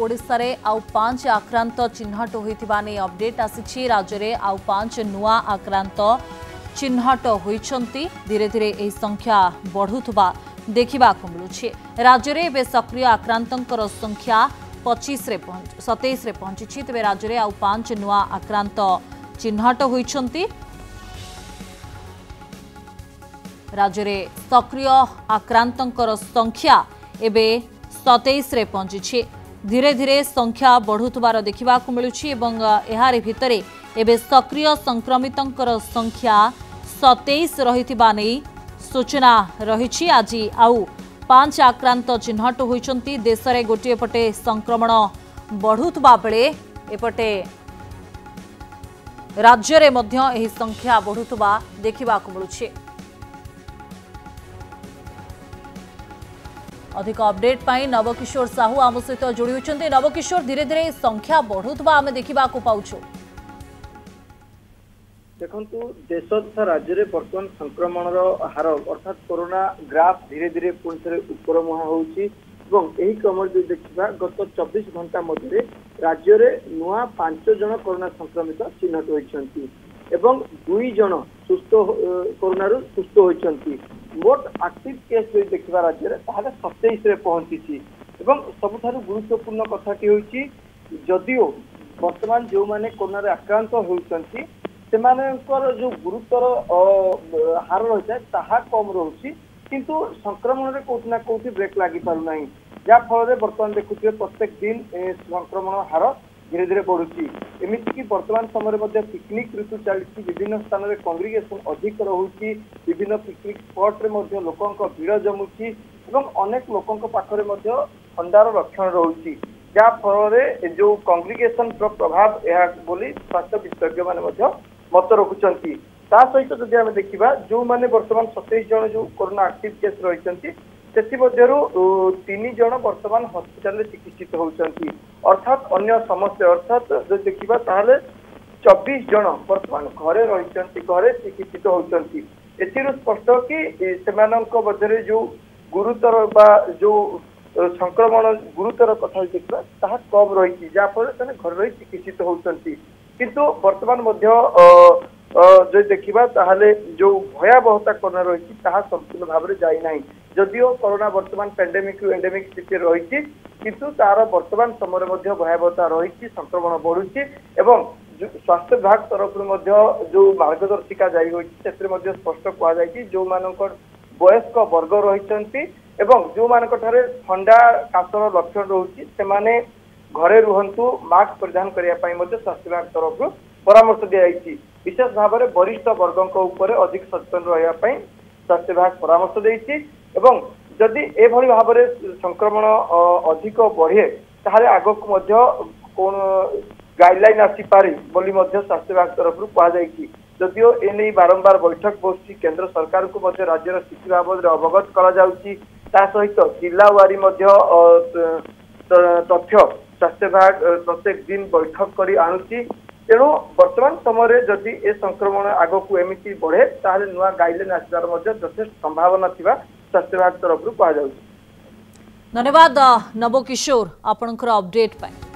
ओडिशा रे आउ 5 आक्रांत चिन्हट होइतिबा नै अपडेट आसिछि। राज्य रे आउ 5 नुआ आक्रांत चिन्हट होइछन्ति। धीरे धीरे एही संख्या बढ़ुतबा देखिबा को मिलुछि। राज्य रे बे सक्रिय आक्रांतंकर संख्या 27 रे पहुंची। तबे राज्य रे आउ 5 नुआ आक्रांत चिन्हट होइछन्ति। राज्य रे सक्रिय आक्रांतंकर संख्या एबे 27 रे पहुंची। धीरे धीरे संख्या बढ़ुतबार देखा मिलुछि। एहारे भितरे एबे सक्रिय संक्रमितंकर संख्या 27 रहितिबा नै सूचना रहिछि। आज आउ 5 आक्रांत चिन्हट होइछन्ति। देश रे गोटे पटे संक्रमण बढ़ुतबा बेले एपटे राज्य रे मध्य एही संख्या बढ़ुतबा देखा मिलुछि। अधिक अपडेट पाई नवकिशोर साहू आम सहित जोड़ी होती। नवकिशोर, धीरे धीरे संख्या बढ़ुवा आम देखा पाऊँ। देखु देश तथा राज्य में बर्तमान संक्रमण हार अर्थात कोरोना ग्राफ धीरे धीरे पुणी थे ऊपर मुहां होची। क्रम देखा गत 24 घंटा मध्य राज्य में नुआ 5 जन कोरोना संक्रमित चिन्हट होती एवं 2 जन सुस्थ कोरोना सुस्थ होती। मोट एक्टिव केस देखा राज्य में 27 रे पहुंची। सबुठारु गुरुत्वपूर्ण कथाटी होची जदियो वर्तमान जो माने कोरोना आक्रांत होती सेमानकर जो गुरुतर हार रही है ताहा कम रोची, किंतु संक्रमण में कौटि ना कौटि ब्रेक लगी पारु नाही। जहाँ फल बर्तमान देखुए प्रत्येक दिन संक्रमण हार धीरे धीरे बढ़ुची। एमती कि वर्तमान समय पिकनिक ऋतु चलती। विभिन्न स्थान में कंग्रिगेशन अधिक रोचे। विभिन्न पिकनिक स्पॉट रे लोकों भीड़ जमुची एवं अनेक लोकों पाखरे थंडार लक्षण रोचे। जहाँ फल जो कंग्रिगेशन प्रभाव यह बोली स्वास्थ्य विशेषज्ञ मैंने मत रखुंट। सहित जदि आम देखा जो मैंने बर्तमान 27 जन जो कोरोना एक्टिव केस रही से 3 जन बर्तमान हस्पिटाल चिकित्सित होती। अर्थात अन्य समस्या अर्थात जो देखा ताहले 24 जन बर्तमान घरे रही घरे चिकित्सित होती। स्पष्ट कि से जो गुरुतर बा जो संक्रमण गुरुतर कथा देखा ताहा कम रही जहाँफल से घर रही चिकित्सित होती। किंतु वर्तमान जो देखा ताहले जो भयावहता कोरोना रही संपूर्ण भाव में जाई नाही। जदियो कोरोना वर्तमान पेंडेमिक रु एंडेमिक स्थिति रही किंतु तार वर्तमान समय भयावहता रही संक्रमण बढ़ुची एवं स्वास्थ्य विभाग तरफ जो मार्गदर्शिका जारी होती स्पष्ट कहुई जो मानकर वयस्क वर्ग रही जो मानकठारे ठंडा काशर लक्षण रोचे से घरे रुहंतु मास्क परिधान करने स्वास्थ्य विभाग तरफ परामर्श दी। विशेष भाव में वरिष्ठ वर्गों उपर अधिक सचेतन रही स्वास्थ्य विभाग परामर्श देती। जदि एभली भाव में संक्रमण अधिक बढ़े ताहले आगक कौन गाइडलाइन आसीपारे बोली स्वास्थ्य विभाग तरफ कहुई। जदियो एने बारंबार बैठक बसुची केंद्र सरकार को राज्यर स्थिति बाबद अवगत करा सहित जिलावारी तथ्य स्वास्थ्य विभाग प्रत्येक दिन बैठक कर आणुची। तेणु वर्तमान समय जदि ए संक्रमण आगक एमती बढ़े ताहले नुआ गाइडलाइन आसबार यथेष्ट संभावना थिबा स्वास्थ्य विभाग तरफ कहुई। धन्यवाद नवकिशोर आपणकर अपडेट पाई।